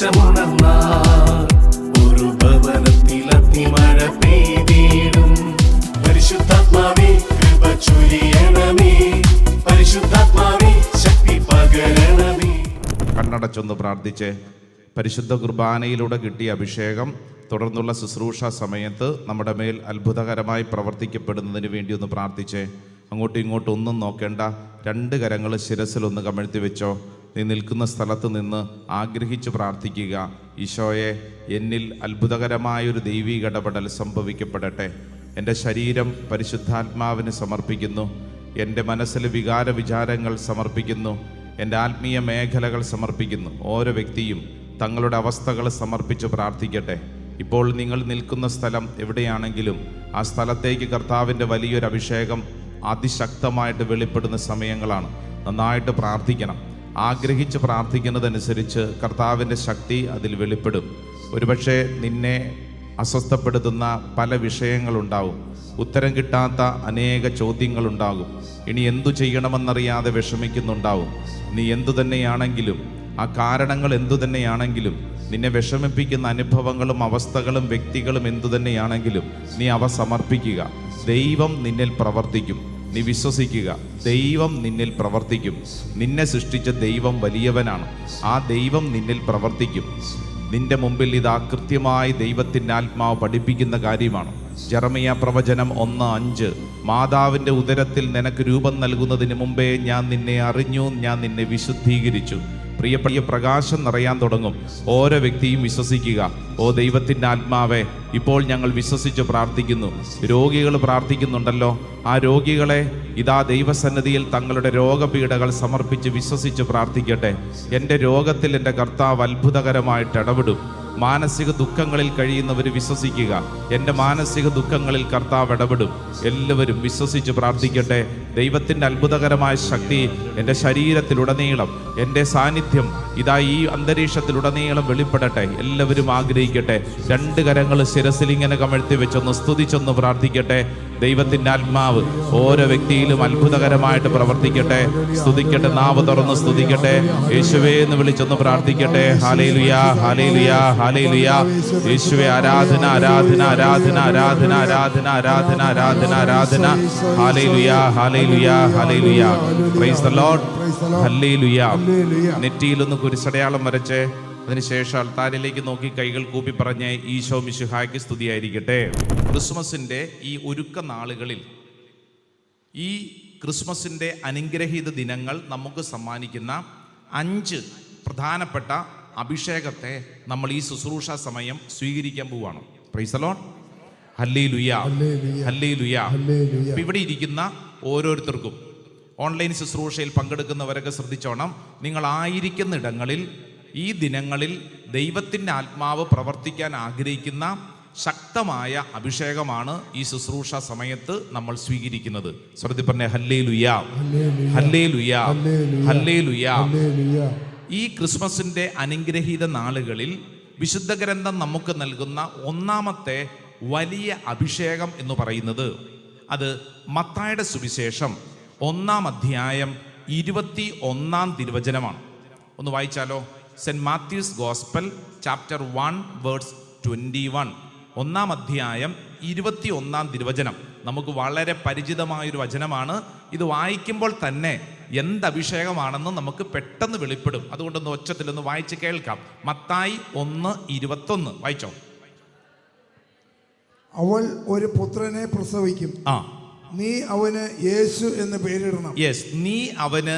ദേശമുണർന്നാൽ ഒരു ഭവനത്തിൽ അഗ്നിമഴ പെയ്തിടും. പരിശുദ്ധാത്മാവേ കൃപ ചൊരിയണമേ, പരിശുദ്ധാത്മാവേ ശക്തി പകരണമേ. കണ്ണടച്ചൊന്ന് പ്രാർത്ഥിച്ച് പരിശുദ്ധ കുർബാനയിലൂടെ കിട്ടിയ അഭിഷേകം തുടർന്നുള്ള ശുശ്രൂഷ സമയത്ത് നമ്മുടെ മേൽ അത്ഭുതകരമായി പ്രവർത്തിക്കപ്പെടുന്നതിന് വേണ്ടി ഒന്ന് പ്രാർത്ഥിച്ചേ. അങ്ങോട്ടും ഇങ്ങോട്ടും ഒന്നും നോക്കേണ്ട, രണ്ട് കരങ്ങൾ ശിരസിലൊന്ന് കമഴ്ത്തി വെച്ചോ. നീ നിൽക്കുന്ന സ്ഥലത്ത് നിന്ന് ആഗ്രഹിച്ച് പ്രാർത്ഥിക്കുക. ഈശോയെ, എന്നിൽ അത്ഭുതകരമായൊരു ദൈവീക ഇടപെടൽ സംഭവിക്കപ്പെടട്ടെ. എൻ്റെ ശരീരം പരിശുദ്ധാത്മാവിന് സമർപ്പിക്കുന്നു. എൻ്റെ മനസ്സിലെ വികാര വിചാരങ്ങൾ സമർപ്പിക്കുന്നു. എൻ്റെ ആത്മീയ മേഖലകൾ സമർപ്പിക്കുന്നു. ഓരോ വ്യക്തിയും തങ്ങളുടെ അവസ്ഥകൾ സമർപ്പിച്ച് പ്രാർത്ഥിക്കട്ടെ. ഇപ്പോൾ നിങ്ങൾ നിൽക്കുന്ന സ്ഥലം എവിടെയാണെങ്കിലും ആ സ്ഥലത്തേക്ക് കർത്താവിൻ്റെ വലിയൊരു അഭിഷേകം അതിശക്തമായിട്ട് വെളിപ്പെടുന്ന സമയങ്ങളാണ്. നന്നായിട്ട് പ്രാർത്ഥിക്കണം. ആഗ്രഹിച്ച് പ്രാർത്ഥിക്കുന്നതനുസരിച്ച് കർത്താവിൻ്റെ ശക്തി അതിൽ വെളിപ്പെടും. ഒരുപക്ഷെ നിന്നെ അസ്വസ്ഥപ്പെടുത്തുന്ന പല വിഷയങ്ങളുണ്ടാവും. ഉത്തരം കിട്ടാത്ത അനേക ചോദ്യങ്ങളുണ്ടാകും. ഇനി എന്തു ചെയ്യണമെന്നറിയാതെ വിഷമിക്കുന്നുണ്ടാവും. നീ എന്തു തന്നെയാണെങ്കിലും, ആ കാരണങ്ങൾ എന്തു തന്നെയാണെങ്കിലും, നിന്നെ വിഷമിപ്പിക്കുന്ന അനുഭവങ്ങളും അവസ്ഥകളും വ്യക്തികളും എന്തു തന്നെയാണെങ്കിലും നീ അവ സമർപ്പിക്കുക. ദൈവം നിന്നിൽ പ്രവർത്തിക്കും. നീ വിശ്വസിക്കുക, ദൈവം നിന്നിൽ പ്രവർത്തിക്കും. നിന്നെ സൃഷ്ടിച്ച ദൈവം വലിയവനാണ്. ആ ദൈവം നിന്നിൽ പ്രവർത്തിക്കും. നിന്റെ മുമ്പിൽ ഇതാ കൃത്യമായി ദൈവത്തിൻ്റെ ആത്മാവ് പഠിപ്പിക്കുന്ന കാര്യമാണ്. ജെറമിയ പ്രവചനം 1:5, മാതാവിൻ്റെ ഉദരത്തിൽ നിനക്ക് രൂപം നൽകുന്നതിന് മുമ്പേ ഞാൻ നിന്നെ അറിഞ്ഞു, ഞാൻ നിന്നെ വിശുദ്ധീകരിച്ചു. പ്രിയപ്പെട്ട പ്രകാശം നിറയാൻ തുടങ്ങും. ഓരോ വ്യക്തിയും വിശ്വസിക്കുക. ഓ ദൈവത്തിൻ്റെ ആത്മാവേ, ഇപ്പോൾ ഞങ്ങൾ വിശ്വസിച്ച് പ്രാർത്ഥിക്കുന്നു. രോഗികൾ പ്രാർത്ഥിക്കുന്നുണ്ടല്ലോ, ആ രോഗികളെ ഇതാ ദൈവസന്നിധിയിൽ തങ്ങളുടെ രോഗപീഠകൾ സമർപ്പിച്ച് വിശ്വസിച്ച് പ്രാർത്ഥിക്കട്ടെ. എൻ്റെ രോഗത്തിൽ എൻ്റെ കർത്താവ് അത്ഭുതകരമായിട്ട് ഇടപെടും. മാനസിക ദുഃഖങ്ങളിൽ കഴിയുന്നവർ വിശ്വസിക്കുക, എൻ്റെ മാനസിക ദുഃഖങ്ങളിൽ കർത്താവ് ഇടപെടും. എല്ലാവരും വിശ്വസിച്ച് പ്രാർത്ഥിക്കട്ടെ. ദൈവത്തിൻ്റെ അത്ഭുതകരമായ ശക്തി എൻ്റെ ശരീരത്തിലുടനീളം, എൻ്റെ സാന്നിധ്യം ഇതാ ഈ അന്തരീക്ഷത്തിലുടനീളം വെളിപ്പെടട്ടെ. എല്ലാവരും ആഗ്രഹിക്കട്ടെ. രണ്ട് കരങ്ങൾ ശിരസിൽ ഇങ്ങനെ കമഴ്ത്തി വെച്ചൊന്ന് സ്തുതിച്ചൊന്ന് പ്രാർത്ഥിക്കട്ടെ. ദൈവത്തിൻ്റെ ആത്മാവ് ഓരോ വ്യക്തിയിലും അത്ഭുതകരമായിട്ട് പ്രവർത്തിക്കട്ടെ. സ്തുതിക്കട്ടെ, നാവ് തുറന്ന് സ്തുതിക്കട്ടെ. യേശുവേ എന്ന് വിളിച്ചൊന്ന് പ്രാർത്ഥിക്കട്ടെ. ഹല്ലേലൂയാ, ഹല്ലേലൂയാ, ഹല്ലേലൂയാ. യേശുവേ, ആരാധന, ആരാധന, ആരാധന, ആരാധന, ആരാധന, ആരാധന, ആരാധന, ആരാധന. ഹല്ലേലൂയാ, ഹല്ലേലൂയാ, ഹല്ലേലൂയാ. Praise the Lord. ഹല്ലേലൂയാ. നെറ്റിയിലൊന്ന് കുരിശടയാളം വരച്ച് അതിനുശേഷം അൾത്താരിലേക്ക് നോക്കി കൈകൾ കൂപ്പി പറഞ്ഞ് ഈശോ മിശിഹായ്ക്ക് സ്തുതിയായിരിക്കട്ടെ. ക്രിസ്മസിൻ്റെ ഈ ഒരുക്ക നാളുകളിൽ, ഈ ക്രിസ്മസിൻ്റെ അനുഗ്രഹീത ദിനങ്ങൾ നമുക്ക് സമ്മാനിക്കുന്ന 5 പ്രധാനപ്പെട്ട അഭിഷേകത്തെ നമ്മൾ ഈ ശുശ്രൂഷ സമയം സ്വീകരിക്കാൻ പോവുകയാണ്. Praise the Lord. ഹല്ലേലൂയാ, ഹല്ലേലൂയാ. ഇപ്പം ഇവിടെ ഇരിക്കുന്ന ഓരോരുത്തർക്കും, ഓൺലൈൻ ശുശ്രൂഷയിൽ പങ്കെടുക്കുന്നവരൊക്കെ ശ്രദ്ധിച്ചോണം. നിങ്ങളായിരിക്കുന്ന ഇടങ്ങളിൽ ഈ ദിനങ്ങളിൽ ദൈവത്തിൻ്റെ ആത്മാവ് പ്രവർത്തിക്കാൻ ആഗ്രഹിക്കുന്ന ശക്തമായ അഭിഷേകമാണ് ഈ ശുശ്രൂഷ സമയത്ത് നമ്മൾ സ്വീകരിക്കുന്നത്. ശ്രദ്ധ പറഞ്ഞേ ഹല്ലേലൂയാ, ഹല്ലേലൂയാ, ഹല്ലേലൂയാ. ഈ ക്രിസ്മസിൻ്റെ അനുഗ്രഹീത നാളുകളിൽ വിശുദ്ധ ഗ്രന്ഥം നമുക്ക് നൽകുന്ന ഒന്നാമത്തെ വലിയ അഭിഷേകം എന്ന് പറയുന്നത് അത് മത്തായിയുടെ സുവിശേഷം 1-ാം അധ്യായം 21-ാം തിരുവചനമാണ്. ഒന്ന് വായിച്ചാലോ? Saint Matthew's gospel chapter 1:21. 1-ാം അധ്യായം 21-ാം തിരുവചനം നമുക്ക് വളരെ പരിചിതമായൊരു വചനമാണ്. ഇത് വായിക്കുമ്പോൾ തന്നെ എന്ത് അഭിഷേകമാണെന്ന് നമുക്ക് പെട്ടെന്ന് വെളിപ്പെടും. അതുകൊണ്ടൊന്ന് ഒച്ചത്തിലൊന്ന് വായിച്ച് കേൾക്കാം. മത്തായി 1:21 വായിച്ചോ. അവൾ ഒരു പുത്രനെ പ്രസവിക്കും, നീ അവന് യേശു എന്ന് പേരിടണം. യെസ്, നീ അവന്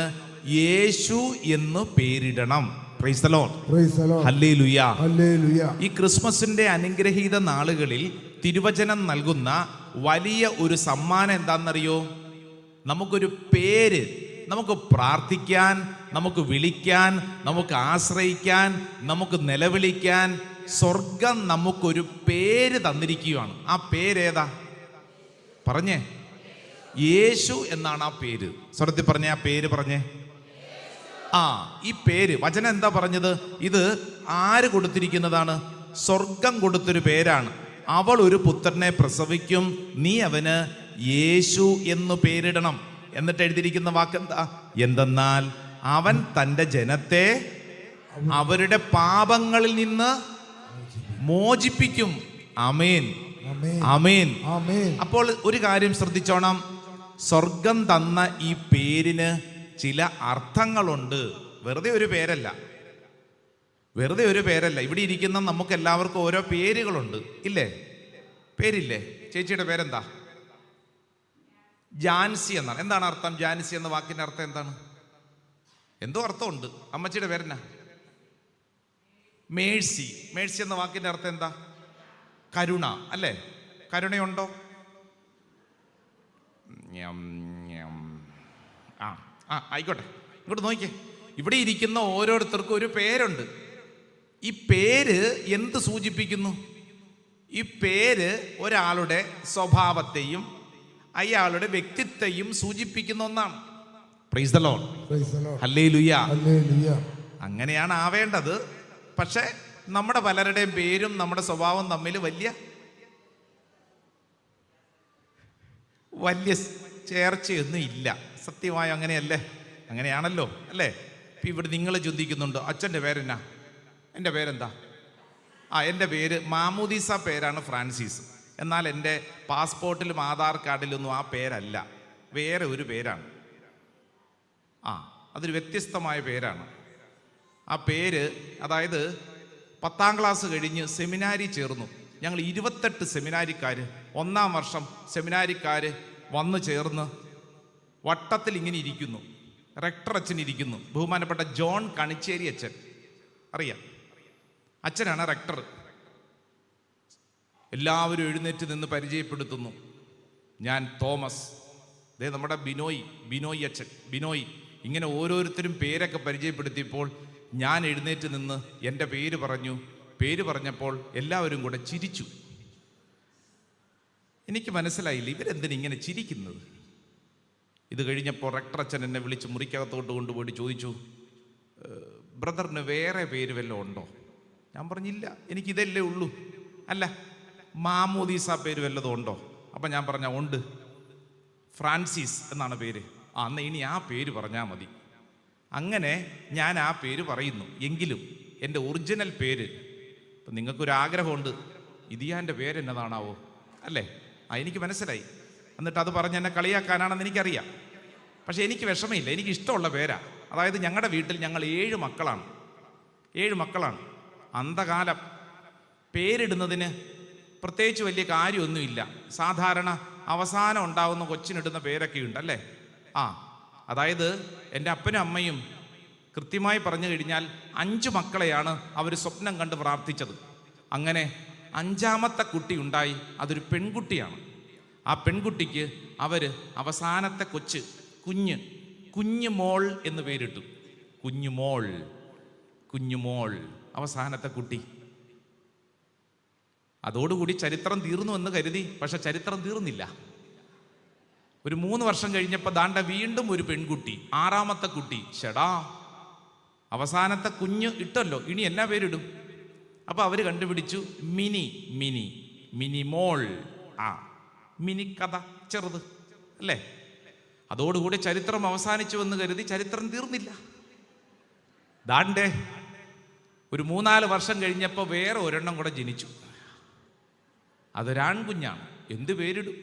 യേശു എന്ന് പേരിടണം. Praise the Lord. ഹല്ലേലൂയാ, ഹല്ലേലൂയാ. ഈ ക്രിസ്മസിന്റെ അനുഗ്രഹീത നാളുകളിൽ തിരുവചനം നൽകുന്ന വലിയ ഒരു സമ്മാനം എന്താണെന്നറിയോ? നമുക്കൊരു പേര്, നമുക്ക് പ്രാർത്ഥിക്കാൻ, നമുക്ക് വിളിക്കാൻ, നമുക്ക് ആശ്രയിക്കാൻ, നമുക്ക് നിലവിളിക്കാൻ സ്വർഗം നമുക്കൊരു പേര് തന്നിരിക്കുകയാണ്. ആ പേരേതാ? പറഞ്ഞേ. യേശു എന്നാണ് ആ പേര്. സ്വർഗത്തിൽ പറഞ്ഞേ, ആ പേര് പറഞ്ഞേ. ഈ പേര് വചനം എന്താ പറഞ്ഞത്? ഇത് ആര് കൊടുത്തിരിക്കുന്നതാണ്? സ്വർഗം കൊടുത്തൊരു പേരാണ്. അവൾ ഒരു പുത്രനെ പ്രസവിക്കും, നീ അവന് യേശു എന്ന് പേരിടണം. എന്നിട്ട് എഴുതിയിരിക്കുന്ന വാക്കെന്താ? എന്തെന്നാൽ അവൻ തൻ്റെ ജനത്തെ അവരുടെ പാപങ്ങളിൽ നിന്ന് മോചിപ്പിക്കും. ആമേൻ, ആമേൻ. അപ്പോൾ ഒരു കാര്യം ശ്രദ്ധിച്ചോണം, സ്വർഗം തന്ന ഈ പേരിന് ചില അർത്ഥങ്ങളുണ്ട്. വെറുതെ ഒരു പേരല്ല, വെറുതെ ഒരു പേരല്ല. ഇവിടെ ഇരിക്കുന്ന നമുക്ക് എല്ലാവർക്കും ഓരോ പേരുകളുണ്ട്, ഇല്ലേ? പേരില്ലേ? ചേച്ചിയുടെ പേരെന്താ? ജാൻസി എന്നാണ്. എന്താണ് അർത്ഥം? ജാൻസി എന്ന വാക്കിന്റെ അർത്ഥം എന്താണ്? എന്തോ അർത്ഥമുണ്ട്. അമ്മച്ചിയുടെ പേരെന്നാ? മേഴ്സി. മേഴ്സി എന്ന വാക്കിന്റെ അർത്ഥം എന്താ? കരുണ, അല്ലേ? കരുണയുണ്ടോ? ആയിക്കോട്ടെ, ഇങ്ങോട്ട് നോക്കിക്കേ. ഇവിടെ ഇരിക്കുന്ന ഓരോരുത്തർക്കും ഒരു പേരുണ്ട്. ഈ പേര് എന്ത് സൂചിപ്പിക്കുന്നു? ഈ പേര് ഒരാളുടെ സ്വഭാവത്തെയും അയാളുടെ വ്യക്തിത്വയും സൂചിപ്പിക്കുന്ന ഒന്നാണ്. Price the Lord, hallelujah. അങ്ങനെയാണ് ആവേണ്ടത്. പക്ഷെ നമ്മുടെ പലരുടെയും പേരും നമ്മുടെ സ്വഭാവം തമ്മിൽ വലിയ ചേർച്ചയൊന്നും ഇല്ല. സത്യമായും അങ്ങനെയല്ലേ? അങ്ങനെയാണല്ലോ, അല്ലേ? ഇപ്പം ഇവിടെ നിങ്ങൾ ചിന്തിക്കുന്നുണ്ട്, അച്ഛൻ്റെ പേരെന്നാ? എൻ്റെ പേരെന്താ? എൻ്റെ പേര് മാമൂദീസ പേരാണ് ഫ്രാൻസിസ്. എന്നാൽ എൻ്റെ പാസ്പോർട്ടിലും ആധാർ കാർഡിലൊന്നും ആ പേരല്ല, വേറെ ഒരു പേരാണ്. അതൊരു വ്യത്യസ്തമായ പേരാണ്. ആ പേര്, അതായത് 10ാം ക്ലാസ് കഴിഞ്ഞ് സെമിനാരി ചേർന്നു. ഞങ്ങൾ 28 സെമിനാരിക്കാർ, 1ാം വർഷം സെമിനാരിക്കാർ വന്നു ചേർന്ന് വട്ടത്തിൽ ഇങ്ങനെ ഇരിക്കുന്നു. റെക്ടർ അച്ഛൻ ഇരിക്കുന്നു, ബഹുമാനപ്പെട്ട ജോൺ കണിച്ചേരി അച്ഛൻ, അറിയാം, അച്ഛനാണ് റെക്ടർ. എല്ലാവരും എഴുന്നേറ്റ് നിന്ന് പരിചയപ്പെടുത്തുന്നു. ഞാൻ തോമസ്, ദേ നമ്മുടെ ബിനോയ് അച്ഛൻ, ബിനോയ്. ഇങ്ങനെ ഓരോരുത്തരും പേരൊക്കെ പരിചയപ്പെടുത്തിയപ്പോൾ ഞാൻ എഴുന്നേറ്റ് നിന്ന് എൻ്റെ പേര് പറഞ്ഞു. പേര് പറഞ്ഞപ്പോൾ എല്ലാവരും കൂടെ ചിരിച്ചു. എനിക്ക് മനസ്സിലായില്ല, ഇവരെന്തിനിങ്ങനെ ചിരിക്കുന്നത്. ഇത് കഴിഞ്ഞപ്പോൾ റെക്ടർ അച്ഛൻ എന്നെ വിളിച്ച് മുറിക്കകത്തോട്ട് കൊണ്ടുപോയി ചോദിച്ചു, ബ്രദറിന് വേറെ പേര് വല്ലതും ഉണ്ടോ? ഞാൻ പറഞ്ഞില്ല, എനിക്കിതല്ലേ ഉള്ളൂ. അല്ല, മാമോദീസ പേര് വല്ലതും ഉണ്ടോ? അപ്പം ഞാൻ പറഞ്ഞ ഉണ്ട്, ഫ്രാൻസിസ് എന്നാണ് പേര്. അന്ന് ഇനി ആ പേര് പറഞ്ഞാൽ മതി. അങ്ങനെ ഞാൻ ആ പേര് പറയുന്നു. എങ്കിലും എൻ്റെ ഒറിജിനൽ പേര്, ഇപ്പം നിങ്ങൾക്കൊരാഗ്രഹമുണ്ട്, ഇതിയാൻ്റെ പേര് എന്നതാണാവോ, അല്ലേ? എനിക്ക് മനസ്സിലായി. എന്നിട്ട് അത് പറഞ്ഞ് എന്നെ കളിയാക്കാനാണെന്ന് എനിക്കറിയാം. പക്ഷേ എനിക്ക് വിഷമമില്ല, എനിക്ക് ഇഷ്ടമുള്ള പേരാ. അതായത് ഞങ്ങളുടെ വീട്ടിൽ ഞങ്ങൾ 7 മക്കളാണ്. 7 മക്കളാണ്. അന്ധകാലം പേരിടുന്നതിന് പ്രത്യേകിച്ച് വലിയ കാര്യമൊന്നുമില്ല. സാധാരണ അവസാനം ഉണ്ടാവുന്ന കൊച്ചിനിടുന്ന പേരൊക്കെ ഉണ്ട്, അല്ലേ? അതായത് എൻ്റെ അപ്പനും അമ്മയും കൃത്യമായി പറഞ്ഞു കഴിഞ്ഞാൽ 5 മക്കളെയാണ് അവർ സ്വപ്നം കണ്ട് പ്രാർത്ഥിച്ചത്. അങ്ങനെ 5ാമത്തെ കുട്ടി ഉണ്ടായി. അതൊരു പെൺകുട്ടിയാണ്. ആ പെൺകുട്ടിക്ക് അവർ അവസാനത്തെ കൊച്ച് കുഞ്ഞുമോൾ എന്ന് പേരിട്ടു. കുഞ്ഞുമോൾ അവസാനത്തെ കുട്ടി. അതോടുകൂടി ചരിത്രം തീർന്നു എന്ന് കരുതി. പക്ഷെ ചരിത്രം തീർന്നില്ല. ഒരു 3 വർഷം കഴിഞ്ഞപ്പോൾ ദാണ്ട വീണ്ടും ഒരു പെൺകുട്ടി, 6ാമത്തെ കുട്ടി. ചേടാ, അവസാനത്തെ കുഞ്ഞ് ഇട്ടല്ലോ, ഇനി എന്നാ പേരിടും? അപ്പോൾ അവർ കണ്ടുപിടിച്ചു മിനിമോൾ. മിനി കഥ, ചെറുത്, അല്ലേ? അതോടുകൂടി ചരിത്രം അവസാനിച്ചു എന്ന് കരുതി ചരിത്രം തീർന്നില്ല. ദാണ്ടേ ഒരു 3-4 വർഷം കഴിഞ്ഞപ്പോൾ വേറെ ഒരെണ്ണം കൂടെ ജനിച്ചു. അതൊരാൺകുഞ്ഞാണ്. എന്ത് പേരിടും?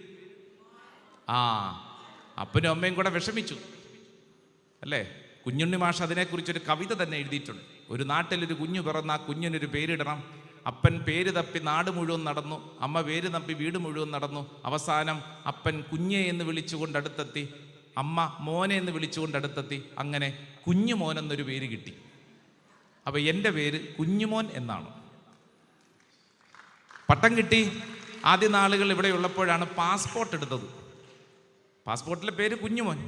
അപ്പനും അമ്മയും കൂടെ വിഷമിച്ചു, അല്ലേ? കുഞ്ഞുണ്ണി മാഷ് അതിനെക്കുറിച്ചൊരു കവിത തന്നെ എഴുതിയിട്ടുണ്ട്. ഒരു നാട്ടിലൊരു കുഞ്ഞു പിറന്ന ആ കുഞ്ഞിനൊരു പേരിടണം. അപ്പൻ പേര് തപ്പി നാട് മുഴുവൻ നടന്നു, അമ്മ പേര് തപ്പി വീട് മുഴുവൻ നടന്നു. അവസാനം അപ്പൻ കുഞ്ഞെ എന്ന് വിളിച്ചുകൊണ്ട് അടുത്തെത്തി, അമ്മ മോനെ എന്ന് വിളിച്ചുകൊണ്ട് അടുത്തെത്തി. അങ്ങനെ കുഞ്ഞുമോൻ എന്നൊരു പേര് കിട്ടി. അപ്പോൾ എൻ്റെ പേര് കുഞ്ഞുമോൻ എന്നാണ്. പട്ടം കിട്ടി. ആദ്യ നാളുകൾ ഇവിടെ ഉള്ളപ്പോഴാണ് പാസ്പോർട്ട് എടുത്തത്. പാസ്പോർട്ടിലെ പേര് കുഞ്ഞുമോൻ.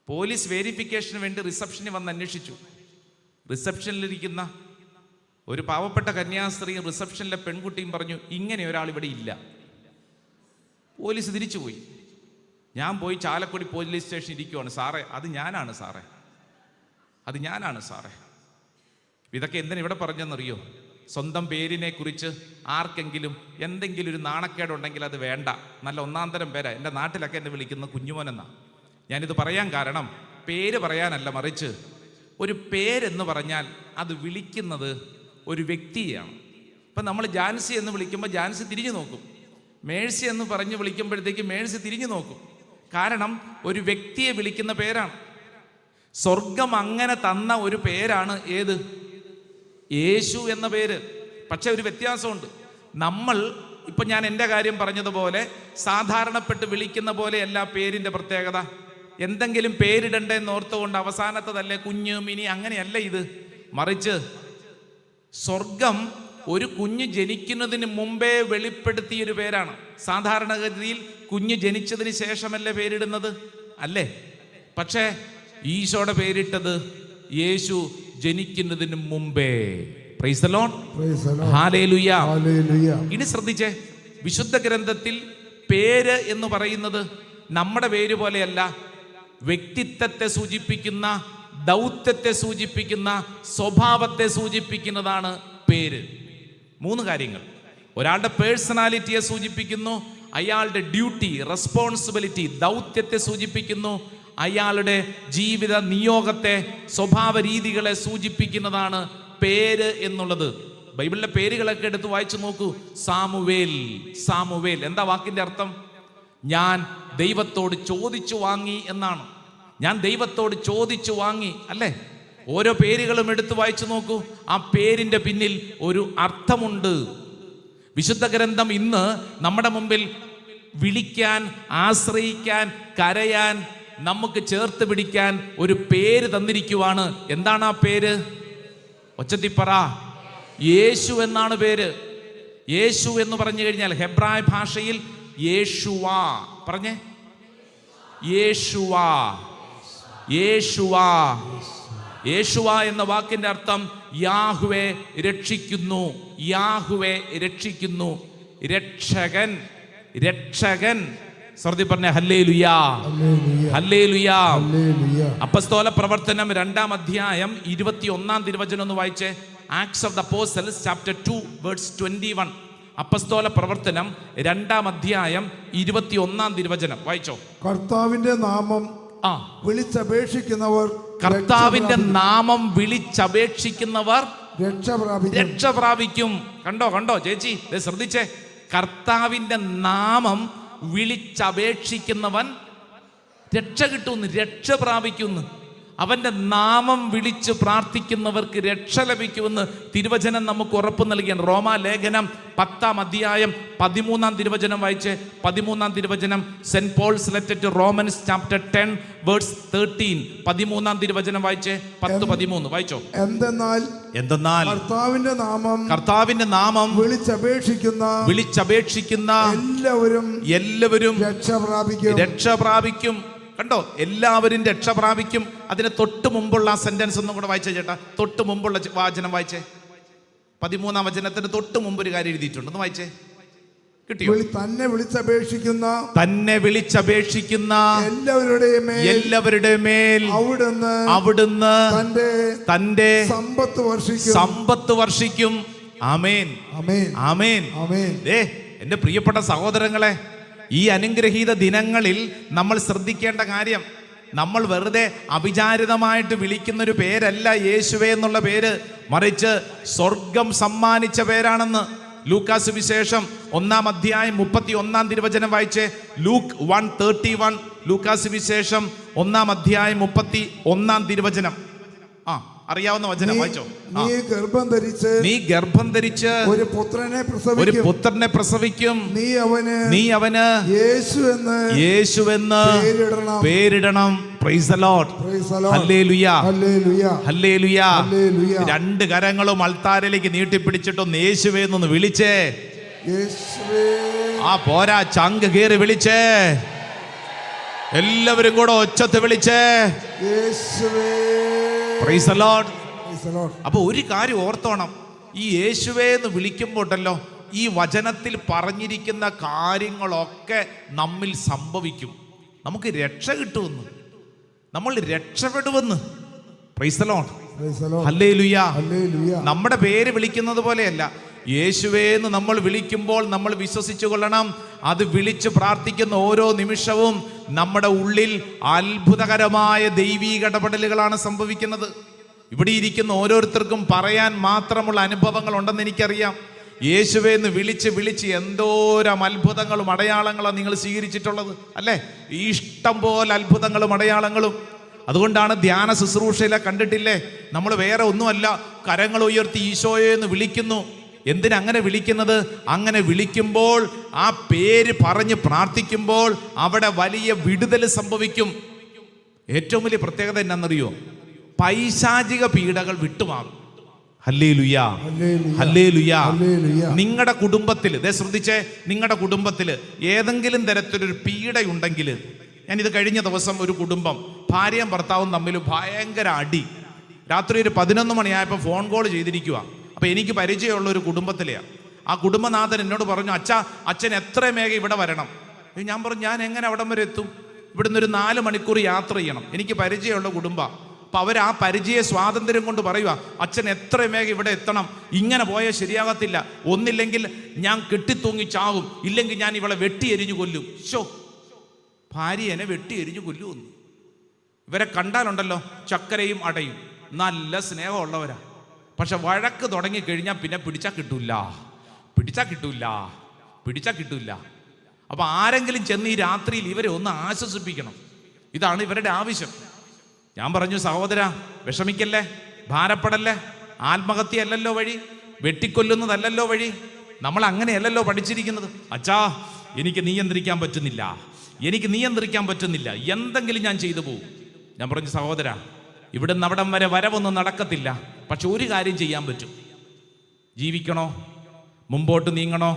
പോലീസ് വെരിഫിക്കേഷന് വേണ്ടി റിസപ്ഷനിൽ വന്ന് അന്വേഷിച്ചു. റിസപ്ഷനിലിരിക്കുന്ന ഒരു പാവപ്പെട്ട കന്യാസ്ത്രീയും റിസപ്ഷനിലെ പെൺകുട്ടിയും പറഞ്ഞു, ഇങ്ങനെ ഒരാൾ ഇവിടെ ഇല്ല. പോലീസ് തിരിച്ചുപോയി. ഞാൻ പോയി ചാലക്കുടി പോലീസ് സ്റ്റേഷനിൽ ഇരിക്കുവാണ്. സാറേ, അത് ഞാനാണ് സാറേ. ഇതൊക്കെ എന്തിനാ ഇവിടെ പറഞ്ഞെന്നറിയോ? സ്വന്തം പേരിനെ കുറിച്ച് ആർക്കെങ്കിലും എന്തെങ്കിലും ഒരു നാണക്കേടുണ്ടെങ്കിൽ അത് വേണ്ട. നല്ല 1-ാം തരം പേരാ. എൻ്റെ നാട്ടിലൊക്കെ എന്നെ വിളിക്കുന്ന കുഞ്ഞുമോൻ എന്നാ. ഞാനിത് പറയാൻ കാരണം പേര് പറയാനല്ല, മറിച്ച് ഒരു പേരെന്ന് പറഞ്ഞാൽ അത് വിളിക്കുന്നത് ഒരു വ്യക്തിയെയാണ്. ഇപ്പം നമ്മൾ ജാൻസി എന്ന് വിളിക്കുമ്പോൾ ജാൻസി തിരിഞ്ഞു നോക്കും. മേഴ്സി എന്ന് പറഞ്ഞ് വിളിക്കുമ്പോഴത്തേക്ക് മേഴ്സി തിരിഞ്ഞു നോക്കും. കാരണം ഒരു വ്യക്തിയെ വിളിക്കുന്ന പേരാണ്. സ്വർഗം അങ്ങനെ തന്ന ഒരു പേരാണ് ഏത്? യേശു എന്ന പേര്. പക്ഷെ ഒരു വ്യത്യാസമുണ്ട്. നമ്മൾ ഇപ്പം ഞാൻ എൻ്റെ കാര്യം പറഞ്ഞതുപോലെ സാധാരണപ്പെട്ട് വിളിക്കുന്ന പോലെയല്ല പേരിൻ്റെ പ്രത്യേകത. എന്തെങ്കിലും പേരിടണ്ടെന്ന് ഓർത്തുകൊണ്ട് അവസാനത്തതല്ലേ കുഞ്ഞ്, മിനി, അങ്ങനെയല്ല ഇത്. മറിച്ച് സ്വർഗം ഒരു കുഞ്ഞ് ജനിക്കുന്നതിന് മുമ്പേ വെളിപ്പെടുത്തിയൊരു പേരാണ്. സാധാരണഗതിയിൽ കുഞ്ഞ് ജനിച്ചതിന് ശേഷമല്ലേ പേരിടുന്നത്, അല്ലേ? പക്ഷേ ഈശോയുടെ പേരിട്ടത് യേശു ജനിക്കുന്നതിന് മുമ്പേ. Price the Lord, hallelujah. ഇനി ശ്രദ്ധിച്ചേ, വിശുദ്ധ ഗ്രന്ഥത്തിൽ പേര് എന്ന് പറയുന്നത് നമ്മുടെ പേര് പോലെയല്ല. വ്യക്തിത്വത്തെ സൂചിപ്പിക്കുന്ന, ദൗത്യത്തെ സൂചിപ്പിക്കുന്ന, സ്വഭാവത്തെ സൂചിപ്പിക്കുന്നതാണ് പേര്. 3 കാര്യങ്ങൾ. ഒരാളുടെ പേഴ്സണാലിറ്റിയെ സൂചിപ്പിക്കുന്നു, അയാളുടെ ഡ്യൂട്ടി, റെസ്പോൺസിബിലിറ്റി, ദൗത്യത്തെ സൂചിപ്പിക്കുന്നു, അയാളുടെ ജീവിത നിയോഗത്തെ, സ്വഭാവ രീതികളെ സൂചിപ്പിക്കുന്നതാണ് പേര് എന്നുള്ളത്. ബൈബിളിലെ പേരുകളൊക്കെ എടുത്ത് വായിച്ചു നോക്കൂ. സാമുവേൽ. സാമുവേൽ എന്താ വാക്കിന്റെ അർത്ഥം? ഞാൻ ദൈവത്തോട് ചോദിച്ചു വാങ്ങി എന്നാണ്. ഞാൻ ദൈവത്തോട് ചോദിച്ചു വാങ്ങി, അല്ലേ? ഓരോ പേരുകളും എടുത്ത് വായിച്ചു നോക്കൂ. ആ പേരിന്റെ പിന്നിൽ ഒരു അർത്ഥമുണ്ട്. വിശുദ്ധ ഗ്രന്ഥം ഇന്ന് നമ്മുടെ മുമ്പിൽ വിളിക്കാൻ, ആശ്രയിക്കാൻ, കരയാൻ, നമുക്ക് ചേർത്ത് പിടിക്കാൻ ഒരു പേര് തന്നിരിക്കുവാണ്. എന്താണ് ആ പേര്? ഒച്ചത്തിപ്പറ. യേശു എന്നാണ് പേര്. യേശു എന്ന് പറഞ്ഞു കഴിഞ്ഞാൽ ഹെബ്രായ ഭാഷയിൽ യേശുവ. പറഞ്ഞേ, യേശുവ. യേശുവ. യേശുവ എന്ന വാക്കിന്റെ അർത്ഥം യാഹ്വേ രക്ഷിക്കുന്നു. യാഹ്വേ രക്ഷിക്കുന്നു. രക്ഷകൻ. രക്ഷകൻ. ശ്രദ്ധി പറഞ്ഞ ഹല്ലേലൂയാ, ഹല്ലേലൂയാ. അപ്പസ്തോല പ്രവർത്തനം 2-ാം അധ്യായം 21-ാം തിരുവചനം ഒന്ന് വായിച്ചേ. Acts of the Apostles chapter 2 verse 21. അപ്പസ്തോല പ്രവർത്തനം 2-ാം അധ്യായം 21-ാം തിരുവചനം വായിച്ചോ. കർത്താവിന്റെ നാമം വിളിച്ചപേക്ഷിക്കുന്നവർ, കർത്താവിന്റെ നാമം വിളിച്ചപേക്ഷിക്കുന്നവർ രക്ഷ പ്രാപിക്കും. കണ്ടോ കണ്ടോ ചേച്ചി, ശ്രദ്ധിച്ചേ. കർത്താവിന്റെ നാമം വിളിച്ചപേക്ഷിക്കുന്നവൻ രക്ഷ കിട്ടുന്നു, രക്ഷ പ്രാപിക്കുന്നു. അവന്റെ നാമം വിളിച്ച് പ്രാർത്ഥിക്കുന്നവർക്ക് രക്ഷ ലഭിക്കുമെന്ന് തിരുവചനം നമുക്ക് ഉറപ്പ് നൽകിയാണ്. റോമാലേഖനം 10-ാം അധ്യായം 13-ാം തിരുവചനം വായിച്ച്. 13-ാം തിരുവചനം, Saint Paul's letter to Romans chapter 10 verse 13. 13-ാം തിരുവചനം വായിച്ച്. 10-13 വായിച്ചോ. എന്തെന്നാൽ കർത്താവിന്റെ നാമം വിളിച്ചപേക്ഷിക്കുന്ന എല്ലാവരും രക്ഷ പ്രാപിക്കും. കണ്ടോ, എല്ലാവരും രക്ഷ പ്രാപിക്കും. അതിന് തൊട്ട് മുമ്പുള്ള ആ സെന്റൻസ് ഒന്നും കൂടെ വായിച്ചേ ചേട്ടാ. തൊട്ട് മുമ്പുള്ള വാചനം വായിച്ചേ. 13-ാം വചനത്തിന് തൊട്ട് മുമ്പ് ഒരു കാര്യം എഴുതിയിട്ടുണ്ട്, ഒന്ന് വായിച്ചേ. കിട്ടിയോ? തന്നെ വിളിച്ചപേക്ഷിക്കുന്ന എല്ലാവരുടെ മേൽ അവിടുന്ന് തന്റെ സമ്പത്ത് വർഷിക്കും. ആമേൻ, ആമേൻ. എന്റെ പ്രിയപ്പെട്ട സഹോദരങ്ങളെ, ഈ അനുഗ്രഹീത ദിനങ്ങളിൽ നമ്മൾ ശ്രദ്ധിക്കേണ്ട കാര്യം, നമ്മൾ വെറുതെ അവിചാരിതമായിട്ട് വിളിക്കുന്നൊരു പേരല്ല യേശുവേ എന്നുള്ള പേര്, മറിച്ച് സ്വർഗം സമ്മാനിച്ച പേരാണെന്ന്. ലൂക്കാസ് വിശേഷം 1-ാം അധ്യായം 31-ാം തിരുവചനം വായിച്ചേ. ലൂക്ക് 1:31. ലൂക്കാസ് വിശേഷം 1-ാം അധ്യായം 31-ാം തിരുവചനം. അറിയാവുന്ന വചനം വായിച്ചോ. നീ ഗർഭം ധരിച്ച് ഒരു പുത്രനെ പ്രസവിക്കും. നീ അവന് യേശുവെന്ന് പേരിടണം. പ്രൈസ് ദി ലോർഡ്, ഹല്ലേലൂയാ, ഹല്ലേലൂയാ. 2 കരങ്ങളും അൾത്താരയിലേക്ക് നീട്ടിപ്പിടിച്ചിട്ടൊന്ന് യേശുവേ എന്നൊന്ന് വിളിച്ചേ. പോരാ, ചങ്ക് കീറി വിളിച്ചേ. എല്ലാവരും കൂടെ ഒച്ചത്ത് വിളിച്ചേ. Price the Lord. അപ്പൊ ഒരു കാര്യം ഓർത്തോണം, ഈ യേശുവേ എന്ന് വിളിക്കുമ്പോട്ടല്ലോ ഈ വചനത്തിൽ പറഞ്ഞിരിക്കുന്ന കാര്യങ്ങളൊക്കെ നമ്മിൽ സംഭവിക്കും. നമുക്ക് രക്ഷ കിട്ടുമെന്ന്, നമ്മൾ രക്ഷപ്പെടുമെന്ന്. പ്രൈസ് ദി ലോർഡ്, ഹല്ലേലൂയാ. നമ്മുടെ പേര് വിളിക്കുന്നത് പോലെയല്ല, യേശുവേ എന്ന് നമ്മൾ വിളിക്കുമ്പോൾ നമ്മൾ വിശ്വസിച്ചു കൊള്ളണം, അത് വിളിച്ച് പ്രാർത്ഥിക്കുന്ന ഓരോ നിമിഷവും നമ്മുടെ ഉള്ളിൽ അത്ഭുതകരമായ ദൈവീക ഇടപെടലുകളാണ് സംഭവിക്കുന്നത്. ഇവിടെ ഇരിക്കുന്ന ഓരോരുത്തർക്കും പറയാൻ മാത്രമുള്ള അനുഭവങ്ങൾ ഉണ്ടെന്ന് എനിക്കറിയാം. യേശുവേ എന്ന് വിളിച്ച് വിളിച്ച് എന്തോരം അത്ഭുതങ്ങളും അടയാളങ്ങളാണ് നിങ്ങൾ സ്വീകരിച്ചിട്ടുള്ളത് അല്ലേ? ഇഷ്ടം പോലെ അത്ഭുതങ്ങളും അടയാളങ്ങളും. അതുകൊണ്ടാണ് ധ്യാന ശുശ്രൂഷയിലെ കണ്ടിട്ടില്ലേ, നമ്മൾ വേറെ ഒന്നുമല്ല, കരങ്ങൾ ഉയർത്തി ഈശോയെ എന്ന് വിളിക്കുന്നു. എന്തിനങ്ങനെ വിളിക്കുന്നത്? അങ്ങനെ വിളിക്കുമ്പോൾ, ആ പേര് പറഞ്ഞ് പ്രാർത്ഥിക്കുമ്പോൾ അവിടെ വലിയ വിടുതൽ സംഭവിക്കും. ഏറ്റവും വലിയ പ്രത്യേകത എന്നാണെന്നറിയോ? പൈശാചിക പീഡകൾ വിട്ടുമാറും. ഹല്ലേലൂയാ, ഹല്ലേലൂയാ. നിങ്ങളുടെ കുടുംബത്തിൽ, ശ്രദ്ധിച്ചേ, നിങ്ങളുടെ കുടുംബത്തിൽ ഏതെങ്കിലും തരത്തിലൊരു പീഡയുണ്ടെങ്കിൽ, ഞാനിത് കഴിഞ്ഞ ദിവസം ഒരു കുടുംബം, ഭാര്യയും ഭർത്താവും തമ്മിൽ ഭയങ്കര അടി. രാത്രി ഒരു 11 മണിയായപ്പോൾ ഫോൺ കോൾ ചെയ്തിരിക്കുക. അപ്പോൾ എനിക്ക് പരിചയമുള്ള ഒരു കുടുംബത്തിലെയാണ്. ആ കുടുംബനാഥൻ എന്നോട് പറഞ്ഞു, അച്ഛൻ എത്രയും വേഗം ഇവിടെ വരണം. ഞാൻ പറഞ്ഞു, ഞാൻ എങ്ങനെ അവിടം വരെ എത്തും? ഇവിടുന്ന് ഒരു 4 മണിക്കൂർ യാത്ര ചെയ്യണം. എനിക്ക് പരിചയമുള്ള കുടുംബം. അപ്പം അവർ ആ പരിചയ സ്വാതന്ത്ര്യം കൊണ്ട് പറയുക, അച്ഛൻ എത്രയും വേഗം ഇവിടെ എത്തണം, ഇങ്ങനെ പോയാൽ ശരിയാകത്തില്ല, ഒന്നില്ലെങ്കിൽ ഞാൻ കെട്ടിത്തൂങ്ങി ചാവും, ഇല്ലെങ്കിൽ ഞാൻ ഇവളെ വെട്ടി എരിഞ്ഞു കൊല്ലും. ഭാര്യനെ വെട്ടി എരിഞ്ഞു കൊല്ലുമെന്ന്. ഇവരെ കണ്ടാലുണ്ടല്ലോ ചക്കരയും അടയും, നല്ല സ്നേഹമുള്ളവരാ. പക്ഷെ വഴക്ക് തുടങ്ങിക്കഴിഞ്ഞാൽ പിന്നെ പിടിച്ചാൽ കിട്ടൂല. അപ്പൊ ആരെങ്കിലും ചെന്ന് ഈ രാത്രിയിൽ ഇവരെ ഒന്ന് ആശ്വസിപ്പിക്കണം. ഇതാണ് ഇവരുടെ ആവശ്യം. ഞാൻ പറഞ്ഞു, സഹോദര വിഷമിക്കല്ലേ, ഭാരപ്പെടല്ലേ, ആത്മഹത്യയല്ലല്ലോ വഴി, വെട്ടിക്കൊല്ലുന്നതല്ലല്ലോ വഴി. നമ്മൾ അങ്ങനെയല്ലല്ലോ പഠിച്ചിരിക്കുന്നത്. അച്ഛാ എനിക്ക് നിയന്ത്രിക്കാൻ പറ്റുന്നില്ല, എന്തെങ്കിലും ഞാൻ ചെയ്തു പോകും. ഞാൻ പറഞ്ഞു, സഹോദര ഇവിടുന്ന് അവിടം വരെ വരവൊന്നും നടക്കത്തില്ല, പക്ഷെ ഒരു കാര്യം ചെയ്യാൻ പറ്റും. ജീവിക്കണോ, മുമ്പോട്ട് നീങ്ങണോ?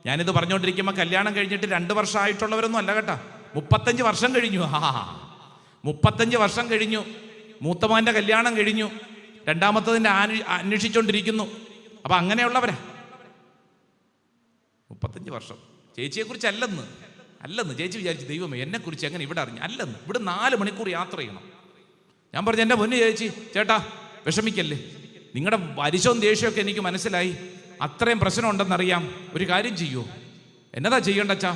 ഞാനിത് പറഞ്ഞുകൊണ്ടിരിക്കുമ്പോൾ കല്യാണം കഴിഞ്ഞിട്ട് 2 വർഷമായിട്ടുള്ളവരൊന്നും അല്ല കേട്ടാ, 35 വർഷം കഴിഞ്ഞു. 35 വർഷം കഴിഞ്ഞു. മൂത്തമാൻ്റെ കല്യാണം കഴിഞ്ഞു, രണ്ടാമത്തതിൻ്റെ അന്വേഷിച്ചുകൊണ്ടിരിക്കുന്നു. അപ്പം അങ്ങനെയുള്ളവരാ. 35 വർഷം. ചേച്ചിയെക്കുറിച്ച് അല്ലെന്ന് ചേച്ചി വിചാരിച്ചു, ദൈവമേ എന്നെക്കുറിച്ച് എങ്ങനെ ഇവിടെ അറിഞ്ഞു? അല്ലെന്ന്. ഇവിടെ 4 മണിക്കൂർ യാത്ര ചെയ്യണം. ഞാൻ പറഞ്ഞു, എൻ്റെ പൊന്നു ചേച്ചി, ചേട്ടാ വിഷമിക്കല്ലേ, നിങ്ങളുടെ പരിശവും ദേഷ്യമൊക്കെ എനിക്ക് മനസ്സിലായി, അത്രയും പ്രശ്നം ഉണ്ടെന്നറിയാം. ഒരു കാര്യം ചെയ്യൂ. എന്നതാ ചെയ്യേണ്ട അച്ഛാ?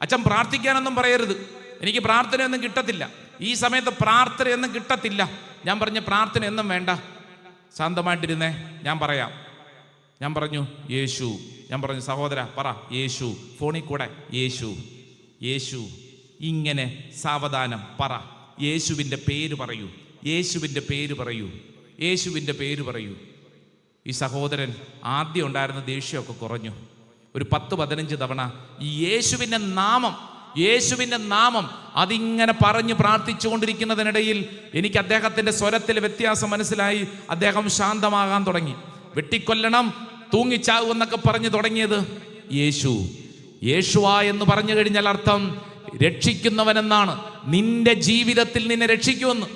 അച്ഛൻ പ്രാർത്ഥിക്കാനൊന്നും പറയരുത്, എനിക്ക് പ്രാർത്ഥനയൊന്നും കിട്ടത്തില്ല, ഈ സമയത്ത് പ്രാർത്ഥനയൊന്നും കിട്ടത്തില്ല. ഞാൻ പറഞ്ഞു, പ്രാർത്ഥനയൊന്നും വേണ്ട, ശാന്തമായിട്ടിരുന്നേ, ഞാൻ പറയാം. ഞാൻ പറഞ്ഞു, യേശു. ഞാൻ പറഞ്ഞു, സഹോദര പറ യേശു. ഫോണിൽ കൂടെ യേശു ഇങ്ങനെ സാവധാനം പറ, യേശുവിൻ്റെ പേര് പറയൂ. ഈ സഹോദരൻ ആദ്യം ഉണ്ടായിരുന്ന ദേഷ്യമൊക്കെ കുറഞ്ഞു. ഒരു 10-15 തവണ ഈ യേശുവിൻ്റെ നാമം അതിങ്ങനെ പറഞ്ഞ് പ്രാർത്ഥിച്ചുകൊണ്ടിരിക്കുന്നതിനിടയിൽ എനിക്ക് അദ്ദേഹത്തിൻ്റെ സ്വരത്തിൽ വ്യത്യാസം മനസ്സിലായി. അദ്ദേഹം ശാന്തമാകാൻ തുടങ്ങി. വെട്ടിക്കൊല്ലണം, തൂങ്ങിച്ചാവും എന്നൊക്കെ പറഞ്ഞു തുടങ്ങിയത് യേശുവ എന്ന് പറഞ്ഞു കഴിഞ്ഞാൽ അർത്ഥം രക്ഷിക്കുന്നവനെന്നാണ്. നിന്റെ ജീവിതത്തിൽ നിന്നെ രക്ഷിക്കുമെന്ന്,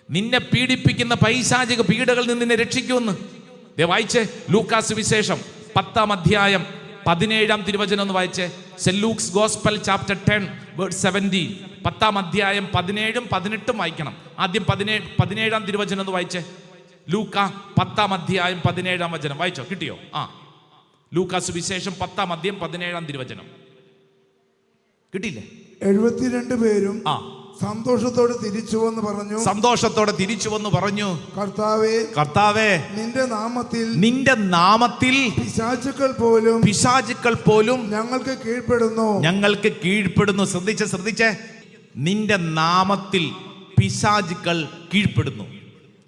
നിന്നെ പീഡിപ്പിക്കുന്ന പൈശാചിക പീഡകളിൽ നിന്ന് നിന്നെ രക്ഷിക്കുമെന്ന്. വായിച്ചേ, ലൂക്കാസ് വിശേഷം 10-ാം അധ്യായം 17-ാം തിരുവചനം ഒന്ന് വായിച്ചേ. Saint Luke's gospel chapter 10 verse 17. 10-ാം അധ്യായം 17-ഉം 18-ഉം വായിക്കണം. ആദ്യം 17-ാം തിരുവചനം ഒന്ന് വായിച്ചേ. ലൂക്ക 10-ാം അധ്യായം 17-ാം വചനം വായിച്ചോ? കിട്ടിയോ? ലൂക്കാസ് വിശേഷം 10-ാം അധ്യായം 17-ാം തിരുവചനം കിട്ടിയില്ലേ? 72 പേരും സന്തോഷത്തോടെ തിരിച്ചു വന്ന് പറഞ്ഞു, കർത്താവേ നിന്റെ നാമത്തിൽ പിശാചുക്കൾ പോലും ഞങ്ങൾക്ക് കീഴ്പ്പെടുന്നു. ശ്രദ്ധിച്ചേ, നിന്റെ നാമത്തിൽ പിശാചുക്കൾ കീഴ്പ്പെടുന്നു.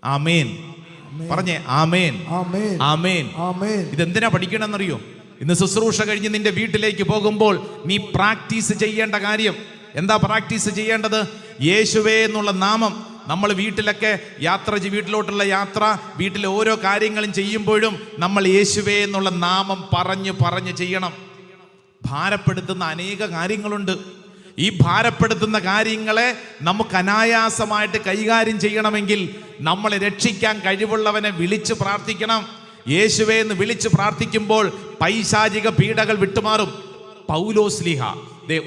ആമേൻ പറഞ്ഞേ, ആമേൻ. ഇതെന്തിനാ പഠിക്കണമെന്നറിയോ? ഇന്ന് ശുശ്രൂഷ കഴിഞ്ഞ് നിന്റെ വീട്ടിലേക്ക് പോകുമ്പോൾ നീ പ്രാക്ടീസ് ചെയ്യേണ്ട കാര്യം എന്താ? പ്രാക്ടീസ് ചെയ്യേണ്ടത് യേശുവേ എന്നുള്ള നാമം. നമ്മൾ വീട്ടിലൊക്കെ വീട്ടിലോട്ടുള്ള യാത്ര, വീട്ടിലെ ഓരോ കാര്യങ്ങളും ചെയ്യുമ്പോഴും നമ്മൾ യേശുവേ എന്നുള്ള നാമം പറഞ്ഞ് ചെയ്യണം. ഭാരപ്പെടുത്തുന്ന അനേക കാര്യങ്ങളുണ്ട്. ഈ ഭാരപ്പെടുത്തുന്ന കാര്യങ്ങളെ നമുക്ക് അനായാസമായിട്ട് കൈകാര്യം ചെയ്യണമെങ്കിൽ നമ്മളെ രക്ഷിക്കാൻ കഴിവുള്ളവനെ വിളിച്ച് പ്രാർത്ഥിക്കണം. യേശുവേ എന്ന് വിളിച്ച് പ്രാർത്ഥിക്കുമ്പോൾ പൈശാചിക പീഡകൾ വിട്ടുമാറും. പൗലോസ്ലീഹ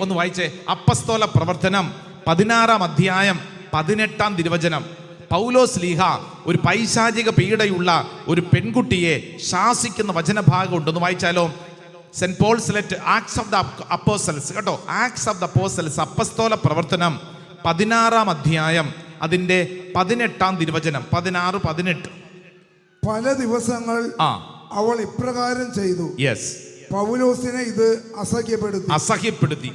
ഒന്ന് വായിച്ചേ, അപ്പസ്തോല പ്രവർത്തനം 16-ാം അധ്യായം 18-ാം തിരുവചനം. പൗലോസ്ലീഹ ഒരു പൈശാചിക പീഡയുള്ള ഒരു പെൺകുട്ടിയെ ശാസിക്കുന്ന വചനഭാഗം ഉണ്ടെന്ന് വായിച്ചാലോ? Saint Paul's letter, Acts of the Apostles കേട്ടോ, ആക്ട്സ് ഓഫ് ദ അപ്പോസ്റ്റൽസ്, അപ്പസ്തോല പ്രവർത്തനം 16-ാം അധ്യായം അതിൻ്റെ 18-ാം തിരുവചനം, 16-18. പല ദിവസങ്ങൾ അവൾ ഇപ്രകാരം ചെയ്തു. യെസ്. പൗലോസിനെ ഇത് അസഹ്യപ്പെടുത്തി.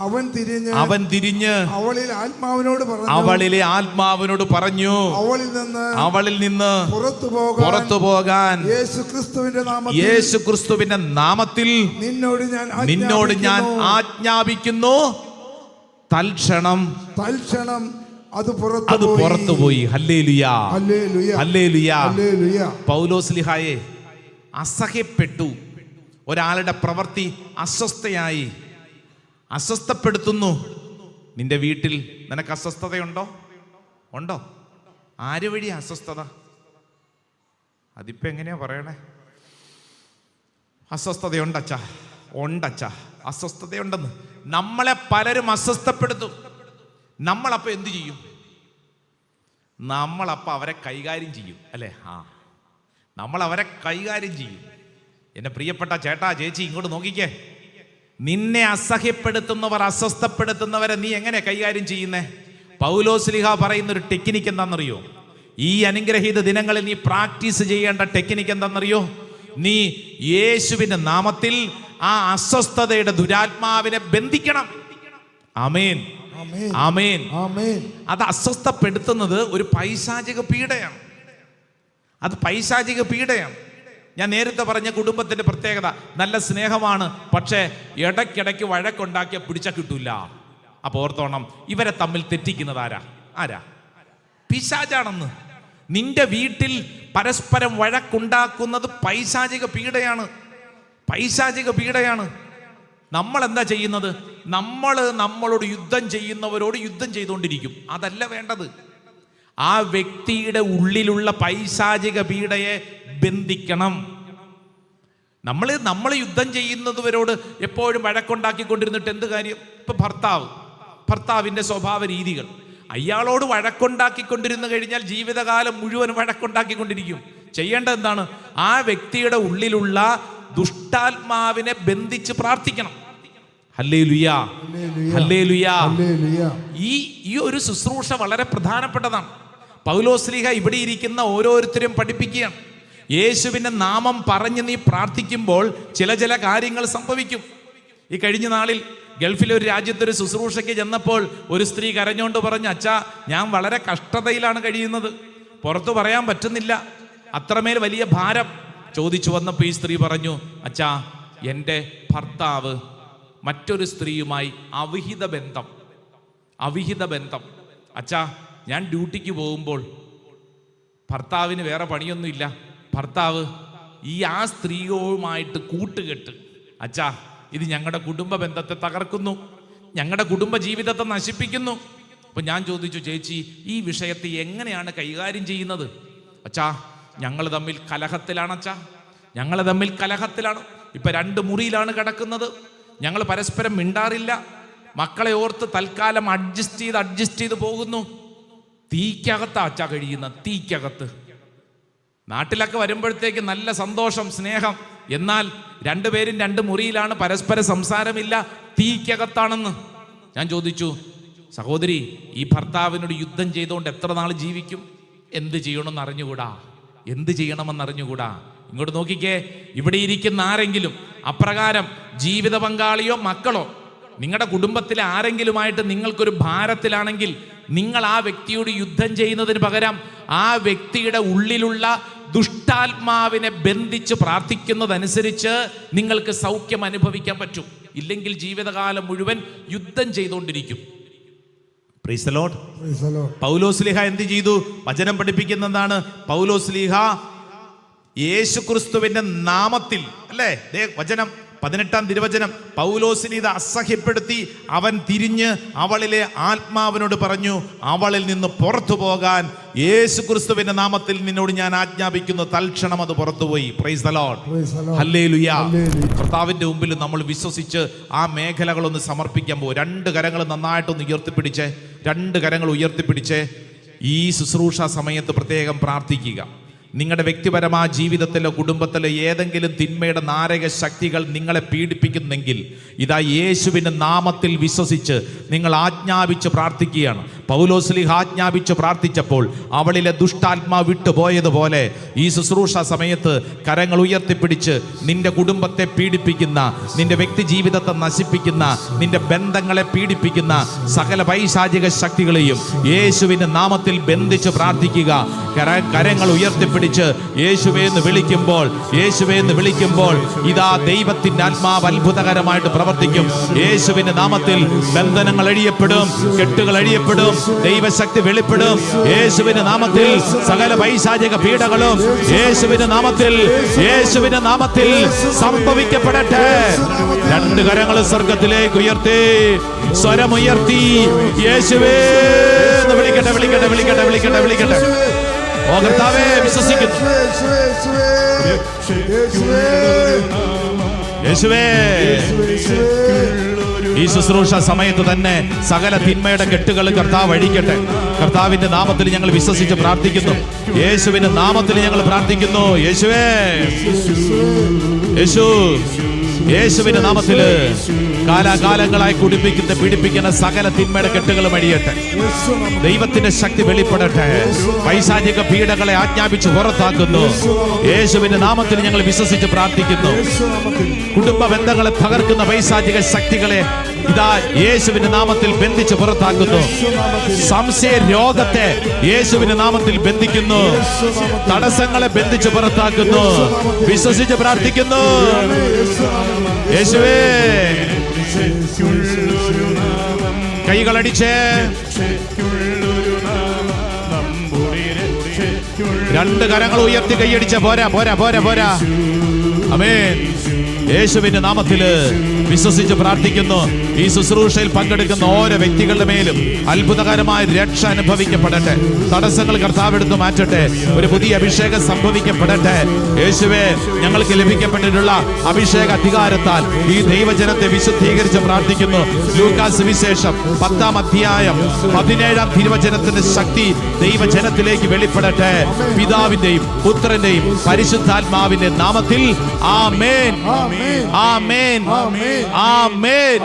അവൻ തിരിഞ്ഞ് അവളിലെ ആത്മാവിനോട് പറഞ്ഞു അവളിൽ നിന്ന് പുറത്തു പോകാൻ യേശുക്രിസ്തുവിന്റെ നാമത്തിൽ നിന്നോട് ഞാൻ ആജ്ഞാപിക്കുന്നു. തൽക്ഷണം അത് പുറത്തുപോയി. ഹല്ലേലൂയാ, ഹല്ലേലൂയാ. പൗലോസ്ലിഹായെ അസഹ്യപ്പെട്ടു. ഒരാളുടെ പ്രവൃത്തി അസ്വസ്ഥപ്പെടുത്തുന്നു. നിന്റെ വീട്ടിൽ നിനക്ക് അസ്വസ്ഥതയുണ്ടോ? ആര് വഴി അസ്വസ്ഥത? അതിപ്പോ എങ്ങനെയാ പറയണേ? അസ്വസ്ഥതയുണ്ടച്ചാ, അസ്വസ്ഥതയുണ്ടെന്ന് നമ്മളെ പലരും അസ്വസ്ഥപ്പെടുത്തും. നമ്മളപ്പോൾ എന്തു ചെയ്യും? നമ്മളപ്പോൾ അവരെ കൈകാര്യം ചെയ്യും, അല്ലേ? നമ്മൾ അവരെ കൈകാര്യം ചെയ്യും. എൻ്റെ പ്രിയപ്പെട്ട ചേട്ടാ, ചേച്ചി, ഇങ്ങോട്ട് നോക്കിക്കേ. നിന്നെ അസഹ്യപ്പെടുത്തുന്നവർ, അസ്വസ്ഥപ്പെടുത്തുന്നവരെ നീ എങ്ങനെ കൈകാര്യം ചെയ്യുന്നേ? പൗലോസ്ലിഹ പറയുന്ന ഒരു ടെക്നിക്ക് എന്താണെന്നറിയോ? ഈ അനുഗ്രഹീത ദിനങ്ങളിൽ നീ പ്രാക്ടീസ് ചെയ്യേണ്ട ടെക്നിക്ക് എന്താണെന്നറിയോ? നീ യേശുവിന്റെ നാമത്തിൽ ആ അസ്വസ്ഥതയുടെ ദുരാത്മാവിനെ ബന്ധിക്കണം. ആമേൻ, ആമേൻ, ആമേൻ. അത് അസ്വസ്ഥപ്പെടുത്തുന്നത് ഒരു പൈശാചിക പീഡയാണ്. അത് പൈശാചിക പീഡയാണ്. ഞാൻ നേരത്തെ പറഞ്ഞ കുടുംബത്തിന്റെ പ്രത്യേകത നല്ല സ്നേഹമാണ്, പക്ഷേ ഇടയ്ക്കിടയ്ക്ക് വഴക്കുണ്ടാക്കിയ പിടിച്ച കിട്ടൂല. അപ്പോൾ ഓർത്തോണം, ഇവരെ തമ്മിൽ തെറ്റിക്കുന്നത് ആരാ? പിശാചാണെന്ന്. നിന്റെ വീട്ടിൽ പരസ്പരം വഴക്കുണ്ടാക്കുന്നത് പൈശാചിക പീഡയാണ്. നമ്മൾ എന്താ ചെയ്യുന്നത്? നമ്മളോട് യുദ്ധം ചെയ്യുന്നവരോട് യുദ്ധം ചെയ്തുകൊണ്ടിരിക്കും. അതല്ല വേണ്ടത്. ആ വ്യക്തിയുടെ ഉള്ളിലുള്ള പൈശാചിക പീഡയെ ബന്ധിക്കണം. നമ്മൾ യുദ്ധം ചെയ്യുന്നവരോട് എപ്പോഴും വഴക്കുണ്ടാക്കിക്കൊണ്ടിരുന്നിട്ട് എന്ത് കാര്യം? ഇപ്പൊ ഭർത്താവിന്റെ സ്വഭാവ രീതികൾ, അയാളോട് വഴക്കുണ്ടാക്കിക്കൊണ്ടിരുന്നു കഴിഞ്ഞാൽ ജീവിതകാലം മുഴുവൻ വഴക്കുണ്ടാക്കിക്കൊണ്ടിരിക്കും. ചെയ്യേണ്ടത് എന്താണ്? ആ വ്യക്തിയുടെ ഉള്ളിലുള്ള ദുഷ്ടാത്മാവിനെ ബന്ധിച്ച് പ്രാർത്ഥിക്കണം. ഹല്ലേലൂയാ, ഹല്ലേലൂയാ. ഈ ഒരു ശുശ്രൂഷ വളരെ പ്രധാനപ്പെട്ടതാണ്. പൗലോസ്ലീഹ ഇവിടെ ഇരിക്കുന്ന ഓരോരുത്തരും പഠിപ്പിക്കുകയാണ്. യേശുവിന്റെ നാമം പറഞ്ഞ് നീ പ്രാർത്ഥിക്കുമ്പോൾ ചില കാര്യങ്ങൾ സംഭവിക്കും. ഈ കഴിഞ്ഞ നാളിൽ ഗൾഫിലെ ഒരു രാജ്യത്തൊരു ശുശ്രൂഷയ്ക്ക് ചെന്നപ്പോൾ ഒരു സ്ത്രീ കരഞ്ഞുകൊണ്ട് പറഞ്ഞു, അച്ഛാ, ഞാൻ വളരെ കഷ്ടതയിലാണ് കഴിയുന്നത്, പുറത്തു പറയാൻ പറ്റുന്നില്ല, അത്രമേൽ വലിയ ഭാരം. ചോദിച്ചു വന്നപ്പോൾ ഈ സ്ത്രീ പറഞ്ഞു, അച്ഛാ, എൻ്റെ ഭർത്താവ് മറ്റൊരു സ്ത്രീയുമായി അവിഹിത ബന്ധം. അച്ഛാ, ഞാൻ ഡ്യൂട്ടിക്ക് പോകുമ്പോൾ ഭർത്താവിന് വേറെ പണിയൊന്നുമില്ല, ഭർത്താവ് ആ സ്ത്രീയുമായിട്ട് കൂട്ടുകെട്ട്. അച്ഛാ, ഇത് ഞങ്ങളുടെ കുടുംബ ബന്ധത്തെ തകർക്കുന്നു, ഞങ്ങളുടെ കുടുംബ ജീവിതത്തെ നശിപ്പിക്കുന്നു. അപ്പൊ ഞാൻ ചോദിച്ചു, ചേച്ചി, ഈ വിഷയത്തെ എങ്ങനെയാണ് കൈകാര്യം ചെയ്യുന്നത്? അച്ഛാ, ഞങ്ങൾ തമ്മിൽ കലഹത്തിലാണ്. ഇപ്പൊ 2 മുറിയിലാണ് കിടക്കുന്നത്. ഞങ്ങൾ പരസ്പരം മിണ്ടാറില്ല. മക്കളെ ഓർത്ത് തൽക്കാലം അഡ്ജസ്റ്റ് ചെയ്ത് പോകുന്നു. തീക്കകത്താ അച്ഛാ കഴിയുന്ന, തീക്കകത്ത്. നാട്ടിലൊക്കെ വരുമ്പോഴത്തേക്ക് നല്ല സന്തോഷം, സ്നേഹം. എന്നാൽ 2 പേരും 2 മുറിയിലാണ്, പരസ്പര സംസാരമില്ല, തീക്കകത്താണെന്ന്. ഞാൻ ചോദിച്ചു, സഹോദരി, ഈ ഭർത്താവിനോട് യുദ്ധം ചെയ്തുകൊണ്ട് എത്ര നാൾ ജീവിക്കും? എന്ത് ചെയ്യണമെന്ന് അറിഞ്ഞുകൂടാ. ഇങ്ങോട്ട് നോക്കിക്കേ. ഇവിടെ ഇരിക്കുന്ന ആരെങ്കിലും അപ്രകാരം ജീവിത പങ്കാളിയോ മക്കളോ നിങ്ങളുടെ കുടുംബത്തിലെ ആരെങ്കിലുമായിട്ട് നിങ്ങൾക്കൊരു ഭാരത്തിലാണെങ്കിൽ, നിങ്ങൾ ആ വ്യക്തിയോട് യുദ്ധം ചെയ്യുന്നതിന് പകരം ആ വ്യക്തിയുടെ ഉള്ളിലുള്ള ദുഷ്ടാത്മാവിനെ ബന്ധിച്ച് പ്രാർത്ഥിക്കുന്നതനുസരിച്ച് നിങ്ങൾക്ക് സൗഖ്യം അനുഭവിക്കാൻ പറ്റും. ഇല്ലെങ്കിൽ ജീവിതകാലം മുഴുവൻ യുദ്ധം ചെയ്തുകൊണ്ടിരിക്കും. Price the Lord. പൗലോസ്ലീഹ എന്ത് ചെയ്തു? വചനം പഠിപ്പിക്കുന്നതാണ്. പൗലോസ്ലീഹ യേശുക്രിസ്തുവിന്റെ നാമത്തിൽ, അല്ലേ? വചനം 18-ാം തിരുവചനം. പൗലോസിനെ ഇത് അസഹ്യപ്പെടുത്തി. അവൻ തിരിഞ്ഞ് അവളിലെ ആത്മാവിനോട് പറഞ്ഞു, അവളിൽ നിന്ന് പുറത്തു പോകാൻ യേശുക്രിസ്തുവിന്റെ നാമത്തിൽ നിന്നോട് ഞാൻ ആജ്ഞാപിക്കുന്നു. തൽക്ഷണം അത് പുറത്തുപോയി. Price the Lord, hallelujah. കർത്താവിന്റെ മുമ്പിൽ നമ്മൾ വിശ്വസിച്ച് ആ മേഖലകളൊന്ന് സമർപ്പിക്കാൻ പോകും. 2 കരങ്ങൾ നന്നായിട്ടൊന്ന് ഉയർത്തിപ്പിടിച്ചേ. 2 കരങ്ങൾ ഉയർത്തിപ്പിടിച്ചേ. ഈ ശുശ്രൂഷ സമയത്ത് പ്രത്യേകം പ്രാർത്ഥിക്കുക. നിങ്ങളുടെ വ്യക്തിപരമായ ജീവിതത്തിലോ കുടുംബത്തിലോ ഏതെങ്കിലും തിന്മയുടെ നാരക ശക്തികൾ നിങ്ങളെ പീഡിപ്പിക്കുന്നെങ്കിൽ ഇതാ യേശുവിൻ്റെ നാമത്തിൽ വിശ്വസിച്ച് നിങ്ങൾ ആജ്ഞാപിച്ച് പ്രാർത്ഥിക്കുകയാണ്. പൗലോസ്ലീഹ ആജ്ഞാപിച്ച് പ്രാർത്ഥിച്ചപ്പോൾ അവളിലെ ദുഷ്ടാത്മാ വിട്ടുപോയതുപോലെ ഈ ശുശ്രൂഷ സമയത്ത് കരങ്ങൾ ഉയർത്തിപ്പിടിച്ച് നിന്റെ കുടുംബത്തെ പീഡിപ്പിക്കുന്ന, നിന്റെ വ്യക്തി ജീവിതത്തെ നശിപ്പിക്കുന്ന, നിന്റെ ബന്ധങ്ങളെ പീഡിപ്പിക്കുന്ന സകല പൈശാചിക ശക്തികളെയും യേശുവിൻ്റെ നാമത്തിൽ ബന്ധിച്ച് പ്രാർത്ഥിക്കുക. കരങ്ങൾ ഉയർത്തിപ്പിടിച്ച് യേശുവേന്ന് വിളിക്കുമ്പോൾ, യേശുവേന്ന് വിളിക്കുമ്പോൾ ഇതാ ദൈവത്തിൻ്റെ ആത്മാവ് അത്ഭുതകരമായിട്ട് പ്രവർത്തിക്കും. യേശുവിൻ്റെ നാമത്തിൽ ബന്ധനങ്ങൾ അഴിയപ്പെടും, കെട്ടുകൾ അഴിയപ്പെടും, ദൈവശക്തി വെളിപ്പെടും. യേശുവിന്റെ നാമത്തിൽ സകല പൈശാചിക പീഡകളും യേശുവിന്റെ നാമത്തിൽ, യേശുവിന്റെ നാമത്തിൽ സംഭവിക്കപ്പെടട്ടെ. രണ്ട് കരങ്ങൾ സ്വർഗത്തിലേക്ക് ഉയർത്തി, സ്വരമുയർത്തി യേശുവേ എന്ന് വിളിക്കട്ടെ, വിളിക്കട്ടെ, വിളിക്കട്ടെ, വിളിക്കട്ടെ, വിളിക്കട്ടെ. ഓ കർത്താവേ, വിശ്വസിക്കുന്നു. യേശുവേ, ഈ ശുശ്രൂഷ സമയത്ത് തന്നെ സകല തിന്മയുടെ കെട്ടുകൾ കർത്താവ് അഴിക്കട്ടെ. കർത്താവിന്റെ നാമത്തിൽ ഞങ്ങൾ വിശ്വസിച്ച് പ്രാർത്ഥിക്കുന്നു. യേശുവിന്റെ നാമത്തിൽ ഞങ്ങൾ പ്രാർത്ഥിക്കുന്നു. യേശുവേ, യേശു, യേശുവിന്റെ നാമത്തിൽ കാലാകാലങ്ങളായി പീഡിപ്പിക്കുന്ന സകല തിന്മയുടെ കെട്ടുകളും അഴിയട്ടെ. ദൈവത്തിന്റെ ശക്തി വെളിപ്പെടട്ടെ. പൈശാചിക പീഡകളെ ആജ്ഞാപിച്ച് പുറത്താക്കുന്നു. യേശുവിന്റെ നാമത്തിൽ ഞങ്ങൾ വിശ്വസിച്ച് പ്രാർത്ഥിക്കുന്നു. കുടുംബ ബന്ധങ്ങളെ തകർക്കുന്ന പൈശാചിക ശക്തികളെ ഇതാ യേശുവിന്റെ നാമത്തിൽ ബന്ധിച്ച് പുറത്താക്കുന്നു. സംശയ രോഗത്തെ യേശുവിന്റെ നാമത്തിൽ ബന്ധിക്കുന്നു. തടസ്സങ്ങളെ ബന്ധിച്ച് പുറത്താക്കുന്നു. വിശ്വസിച്ച് പ്രാർത്ഥിക്കുന്നു. യേശുവേ, കൈകളടിച്ച് രണ്ട് കരങ്ങൾ ഉയർത്തി കൈയടിച്ച പോരാ, പോരാ, പോരാ, പോരാ. ആമേൻ. യേശുവിന്റെ നാമത്തില് വിശ്വസിച്ച് പ്രാർത്ഥിക്കുന്നു. ഈ ശുശ്രൂഷയിൽ പങ്കെടുക്കുന്ന ഓരോ വ്യക്തികളുടെ മേലും അത്ഭുതകരമായ രക്ഷ അനുഭവിക്കപ്പെടട്ടെ. തടസ്സങ്ങൾ കർത്താവ് എടുത്ത് മാറ്റട്ടെ. ഒരു പുതിയ അഭിഷേകം സംഭവിക്കപ്പെടട്ടെ. യേശുവേ, ഞങ്ങൾക്ക് ലഭിക്കപ്പെട്ടിട്ടുള്ള അഭിഷേക അധികാരത്താൽ ഈ ദൈവജനത്തെ വിശുദ്ധീകരിച്ച് പ്രാർത്ഥിക്കുന്നു. ലൂക്കാസ് സുവിശേഷം 10-ാം അധ്യായം 17-ാം തിരുവചനത്തിന്റെ ശക്തി ദൈവജനത്തിലേക്ക് വെളിപ്പെടട്ടെ. പിതാവിന്റെയും പുത്രന്റെയും പരിശുദ്ധാത്മാവിന്റെ നാമത്തിൽ ആമേൻ, ആമേൻ, ആമേൻ, ആമേൻ.